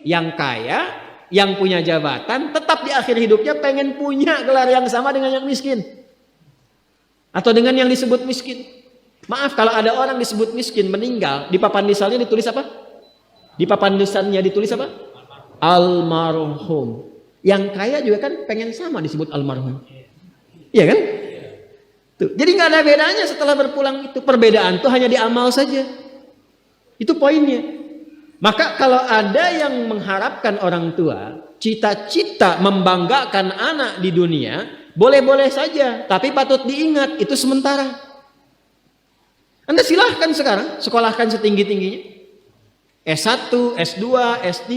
Yang kaya, yang punya jabatan, tetap di akhir hidupnya pengen punya gelar yang sama dengan yang miskin. Atau dengan yang disebut miskin. Maaf, kalau ada orang disebut miskin meninggal, di papan nisannya ditulis apa? Di papan nisannya ditulis apa? Almarhum. Yang kaya juga kan pengen sama disebut almarhum. Iya kan? Tuh. Jadi nggak ada bedanya setelah berpulang itu. Perbedaan tuh hanya di amal saja. Itu poinnya. Maka kalau ada yang mengharapkan orang tua, cita-cita membanggakan anak di dunia, boleh-boleh saja. Tapi patut diingat, itu sementara. Anda silahkan sekarang, sekolahkan setinggi-tingginya. S1, S2, S3,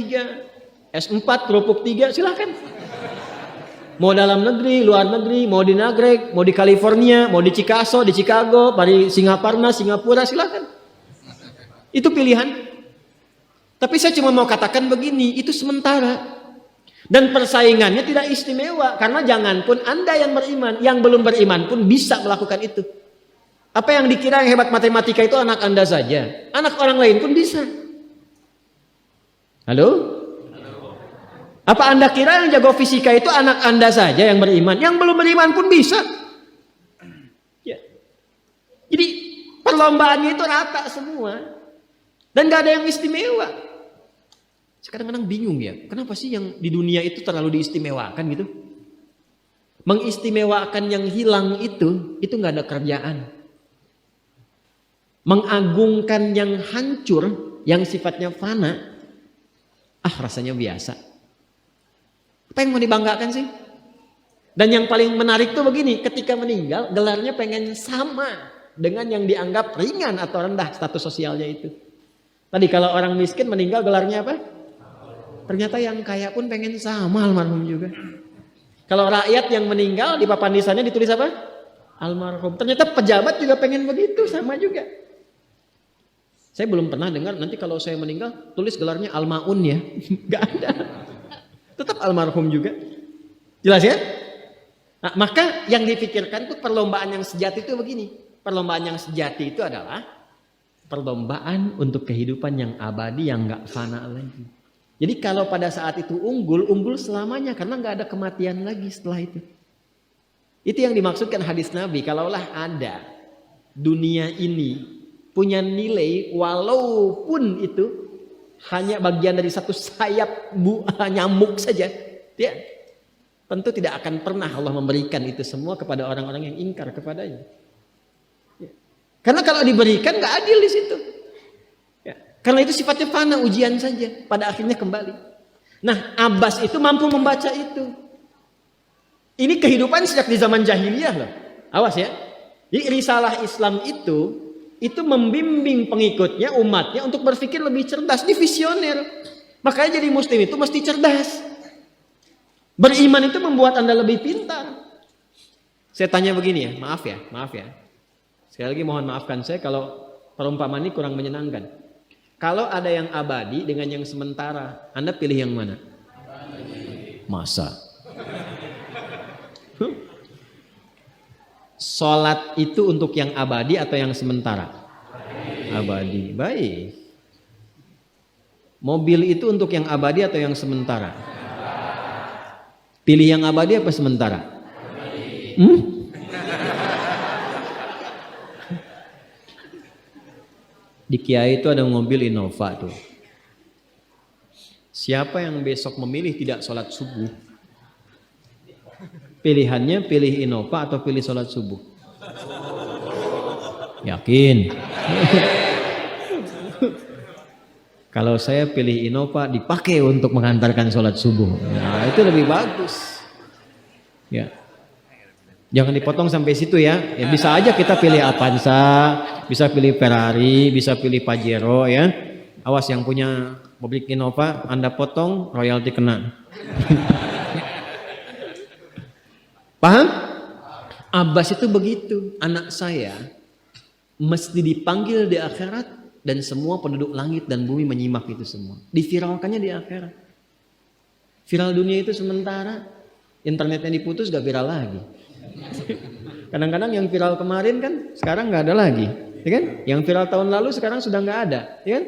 S4, kerupuk 3, silahkan. Mau dalam negeri, luar negeri, mau di Nagreg, mau di California, mau di Chicago, di Chicago, di Singaparna, Singapura, silahkan. Itu pilihan. Tapi saya cuma mau katakan begini, itu sementara. Dan persaingannya tidak istimewa. Karena jangan pun Anda yang beriman, yang belum beriman pun bisa melakukan itu. Apa yang dikira yang hebat matematika itu anak Anda saja. Anak orang lain pun bisa. Halo? Apa Anda kira yang jago fisika itu anak Anda saja yang beriman? Yang belum beriman pun bisa. Ya. Jadi perlombaannya itu rata semua. Dan gak ada yang istimewa. Kadang-kadang bingung ya, kenapa sih yang di dunia itu terlalu diistimewakan gitu? Mengistimewakan yang hilang itu gak ada kerjaan. Mengagungkan yang hancur, yang sifatnya fana, rasanya biasa. Apa yang mau dibanggakan sih? Dan yang paling menarik tuh begini, ketika meninggal gelarnya pengen sama dengan yang dianggap ringan atau rendah status sosialnya itu. Tadi kalau orang miskin meninggal gelarnya apa? Ternyata yang kaya pun pengen sama almarhum juga. Kalau rakyat yang meninggal di papan nisannya ditulis apa? Almarhum. Ternyata pejabat juga pengen begitu, sama juga. Saya belum pernah dengar nanti kalau saya meninggal tulis gelarnya almaun ya. Gak ada. Tetap almarhum juga. Jelas ya? Nah, maka yang dipikirkan tuh perlombaan yang sejati itu begini. Perlombaan yang sejati itu adalah perlombaan untuk kehidupan yang abadi yang gak fana lagi. Jadi kalau pada saat itu unggul selamanya karena nggak ada kematian lagi setelah itu. Itu yang dimaksudkan hadis Nabi. Kalaulah ada dunia ini punya nilai walaupun itu hanya bagian dari satu sayap nyamuk saja, ya, tentu tidak akan pernah Allah memberikan itu semua kepada orang-orang yang ingkar kepadanya. Ya. Karena kalau diberikan nggak adil di situ. Karena itu sifatnya fana, ujian saja. Pada akhirnya kembali. Nah, Abbas itu mampu membaca itu. Ini kehidupan sejak di zaman jahiliyah loh. Awas ya. Jadi risalah Islam itu membimbing pengikutnya, umatnya untuk berpikir lebih cerdas. Ini visioner. Makanya jadi muslim itu mesti cerdas. Beriman itu membuat Anda lebih pintar. Saya tanya begini ya, maaf ya. Sekali lagi mohon maafkan saya kalau perumpamaan ini kurang menyenangkan. Kalau ada yang abadi dengan yang sementara, Anda pilih yang mana? Masa? Sholat itu untuk yang abadi atau yang sementara? Abadi. Baik. Mobil itu untuk yang abadi atau yang sementara? Pilih yang abadi apa sementara? Di Kiai itu ada mobil Innova tuh. Siapa yang besok memilih tidak sholat subuh? Pilihannya pilih Innova atau pilih sholat subuh? Yakin? Kalau saya pilih Innova dipakai untuk mengantarkan sholat subuh. Nah itu lebih bagus. Ya. Jangan dipotong sampai situ ya. Ya bisa aja kita pilih Avanza, bisa pilih Ferrari, bisa pilih Pajero ya. Awas yang punya mobil Innova, Anda potong royalti kena. Paham? Abbas itu begitu. Anak saya mesti dipanggil di akhirat dan semua penduduk langit dan bumi menyimak itu semua. Diviralkannya di akhirat. Viral dunia itu sementara, internetnya diputus gak viral lagi. Kadang-kadang yang viral kemarin kan sekarang nggak ada lagi, ya kan? Yang viral tahun lalu sekarang sudah nggak ada, ya kan?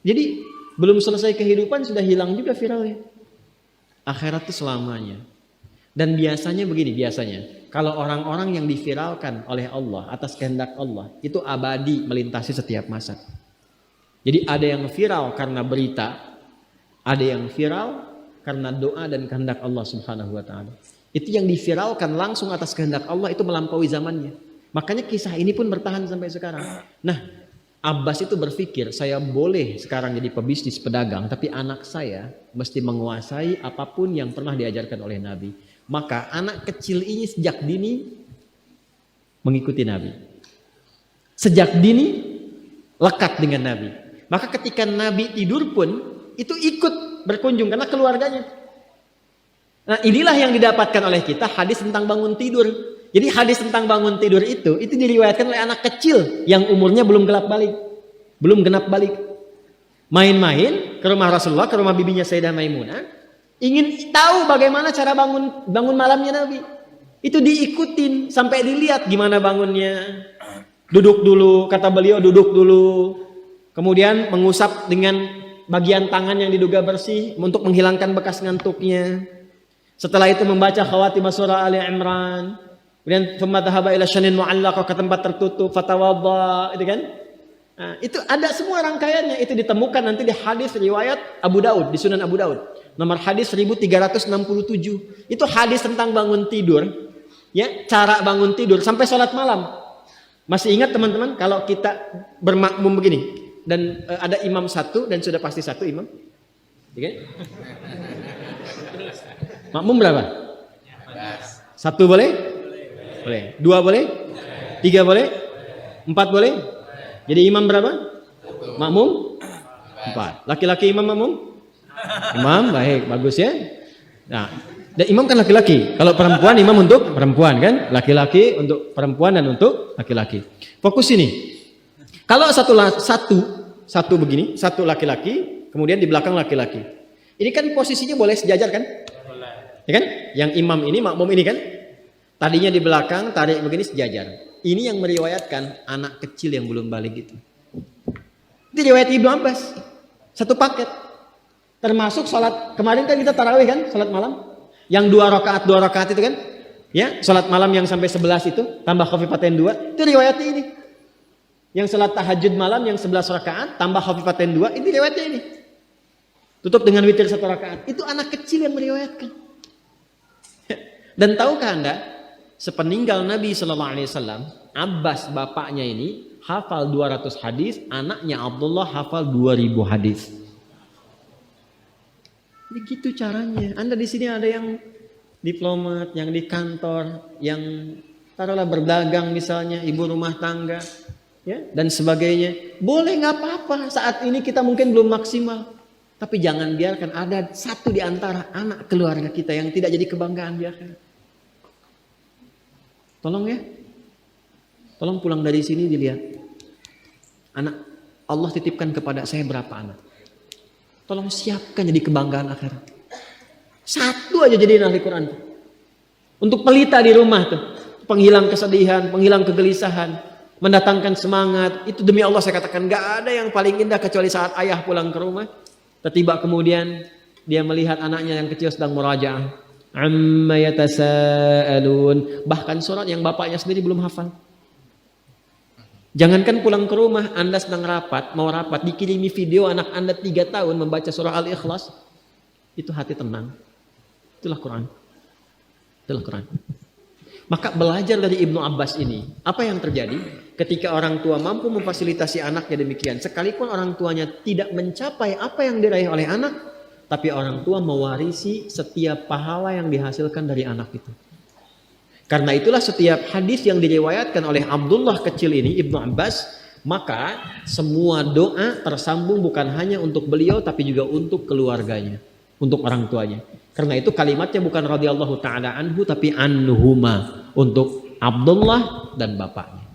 Jadi Belum selesai kehidupan sudah hilang juga viralnya. Akhirat itu selamanya. Dan biasanya begini, kalau orang-orang yang diviralkan oleh Allah atas kehendak Allah, itu abadi melintasi setiap masa. Jadi ada yang viral karena berita, ada yang viral karena doa dan kehendak Allah Subhanahu wa taala. Itu yang diviralkan langsung atas kehendak Allah itu melampaui zamannya. Makanya kisah ini pun bertahan sampai sekarang. Nah, Abbas itu berpikir, saya boleh sekarang jadi pebisnis pedagang, tapi anak saya mesti menguasai apapun yang pernah diajarkan oleh Nabi. Maka anak kecil ini sejak dini mengikuti Nabi. Sejak dini lekat dengan Nabi. Maka ketika Nabi tidur pun itu ikut berkunjung karena keluarganya. Nah, inilah yang didapatkan oleh kita hadis tentang bangun tidur. Jadi hadis tentang bangun tidur itu diriwayatkan oleh anak kecil yang umurnya belum genap balik. Main-main ke rumah Rasulullah, ke rumah bibinya Sayyidah Maimunah, ingin tahu bagaimana cara bangun malamnya Nabi. Itu diikutin sampai dilihat gimana bangunnya. Duduk dulu, kata beliau, duduk dulu. Kemudian mengusap dengan bagian tangan yang diduga bersih untuk menghilangkan bekas ngantuknya. Setelah itu membaca khawatimah surah Ali Imran. Kemudian thumma dhahaba ila syanin mu'allaq, ke tempat tertutup, fatawadda, itu kan? Nah, itu ada semua rangkaiannya, itu ditemukan nanti di hadis riwayat Abu Daud, di Sunan Abu Daud. Nomor hadis 1367. Itu hadis tentang bangun tidur, ya, cara bangun tidur sampai sholat malam. Masih ingat teman-teman kalau kita bermakmum begini dan ada imam satu dan sudah pasti satu imam? Ya kan? Makmum berapa? Satu boleh? Boleh. Dua boleh? Tiga boleh? Empat boleh? Jadi imam berapa? Makmum? Empat. Laki-laki imam makmum? Imam, baik, bagus ya. Nah, dan imam kan laki-laki. Kalau perempuan imam untuk perempuan kan? Laki-laki untuk perempuan dan untuk laki-laki. Fokus ini. Kalau satu begini, satu laki-laki, kemudian di belakang laki-laki. Ini kan posisinya boleh sejajar kan? Ya kan? Yang imam ini, makmum ini kan? Tadinya di belakang, tarik begini sejajar. Ini yang meriwayatkan anak kecil yang belum balik itu. Itu riwayat Ibnu Abbas. Satu paket. Termasuk sholat, kemarin kan kita tarawih kan, sholat malam. Yang dua rakaat itu kan. Ya, sholat malam yang sampai 11 itu, tambah khafifatain 2. Itu riwayatnya ini. Yang sholat tahajud malam yang 11 rakaat, tambah khafifatain 2. Itu riwayatnya ini. Tutup dengan witir 1 rakaat. Itu anak kecil yang meriwayatkan. Dan tahukah Anda? Sepeninggal Nabi SAW, Abbas bapaknya ini hafal 200 hadis, anaknya Abdullah hafal 2000 hadis. Begitu caranya. Anda di sini ada yang diplomat, yang di kantor, yang taruhlah berdagang misalnya, ibu rumah tangga, ya, dan sebagainya. Boleh, nggak apa-apa. Saat ini kita mungkin belum maksimal, tapi jangan biarkan ada satu di antara anak keluarga kita yang tidak jadi kebanggaan di akhirat. Tolong ya, tolong pulang dari sini dilihat. Anak Allah titipkan kepada saya berapa anak. Tolong siapkan jadi kebanggaan akhirat. Satu aja jadi ahli Quran. Untuk pelita di rumah tuh, penghilang kesedihan, penghilang kegelisahan, mendatangkan semangat. Itu demi Allah saya katakan, gak ada yang paling indah kecuali saat ayah pulang ke rumah. Tiba kemudian dia melihat anaknya yang kecil sedang murajaah. Amma yatasaalun, bahkan surat yang bapaknya sendiri belum hafal. Jangankan pulang ke rumah, Anda sedang mau rapat, dikirimi video anak Anda 3 tahun membaca surah Al-Ikhlas, itu hati tenang. Itulah Quran. Maka belajar dari Ibnu Abbas ini, apa yang terjadi ketika orang tua mampu memfasilitasi anaknya demikian, sekalipun orang tuanya tidak mencapai apa yang diraih oleh anak, tapi orang tua mewarisi setiap pahala yang dihasilkan dari anak itu. Karena itulah setiap hadis yang diriwayatkan oleh Abdullah kecil ini, Ibnu Abbas, maka semua doa tersambung bukan hanya untuk beliau, tapi juga untuk keluarganya, untuk orang tuanya. Karena itu kalimatnya bukan radhiyallahu ta'ala anhu, tapi anhuma, untuk Abdullah dan bapaknya.